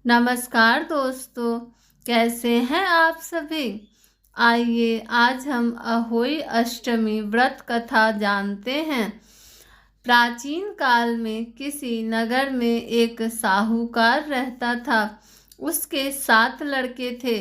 नमस्कार दोस्तों, कैसे हैं आप सभी। आइए आज हम अहोई अष्टमी व्रत कथा जानते हैं। प्राचीन काल में किसी नगर में एक साहूकार रहता था। उसके 7 लड़के थे।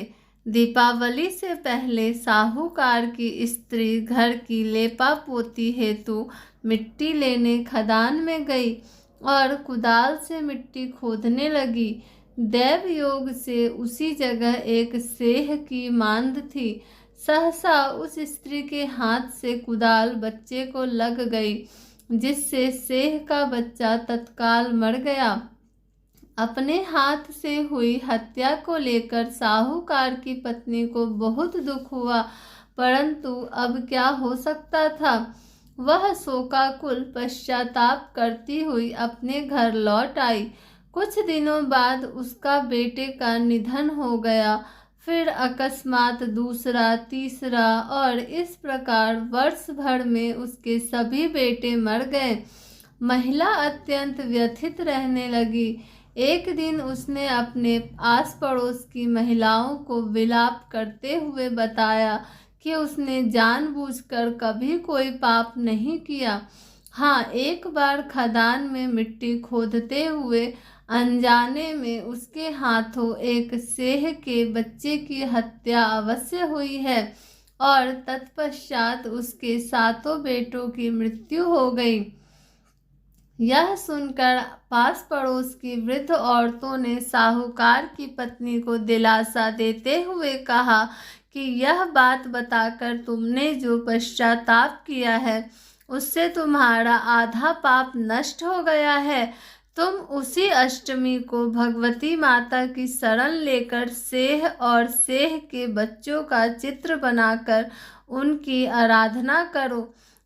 दीपावली से पहले साहूकार की स्त्री घर की लेपा पोती हेतु मिट्टी लेने खदान में गई और कुदाल से मिट्टी खोदने लगी। दैव योग से उसी जगह एक सेह की मांद थी। सहसा उस स्त्री के हाथ से कुदाल बच्चे को लग गई, जिससे सेह का बच्चा तत्काल मर गया। अपने हाथ से हुई हत्या को लेकर साहूकार की पत्नी को बहुत दुख हुआ, परंतु अब क्या हो सकता था। वह शोकाकुल पश्चाताप करती हुई अपने घर लौट आई। कुछ दिनों बाद उसका बेटे का निधन हो गया। फिर अकस्मात दूसरा, तीसरा और इस प्रकार वर्ष भर में उसके सभी बेटे मर गए। महिला अत्यंत व्यथित रहने लगी। एक दिन उसने अपने आस पड़ोस की महिलाओं को विलाप करते हुए बताया कि उसने जानबूझकर कभी कोई पाप नहीं किया। हाँ, एक बार खदान में मिट्टी खोदते हुए अनजाने में उसके हाथों एक सेह के बच्चे की हत्या अवश्य हुई है और तत्पश्चात उसके 7 बेटों की मृत्यु हो गई। यह सुनकर पास पड़ोस की वृद्ध औरतों ने साहूकार की पत्नी को दिलासा देते हुए कहा कि यह बात बताकर तुमने जो पश्चाताप किया है, उससे तुम्हारा आधा पाप नष्ट हो गया है। तुम उसी अष्टमी को भगवती माता की शरण लेकर सेह और सेह के बच्चों का चित्र बनाकर उनकी आराधना करो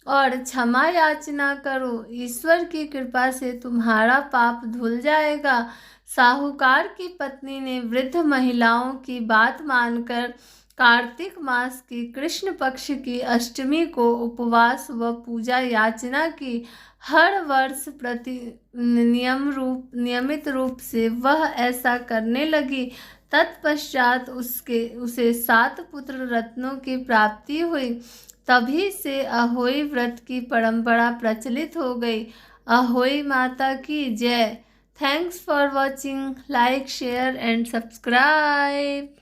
और क्षमा याचना करो। ईश्वर की कृपा से तुम्हारा पाप धुल जाएगा। साहूकार की पत्नी ने वृद्ध महिलाओं की बात मानकर कार्तिक मास की कृष्ण पक्ष की अष्टमी को उपवास व पूजा याचना की। हर वर्ष नियमित रूप से वह ऐसा करने लगी। तत्पश्चात उसे 7 पुत्र रत्नों की प्राप्ति हुई। तभी से अहोई व्रत की परंपरा प्रचलित हो गई। अहोई माता की जय। Thanks for watching. Like, share and subscribe.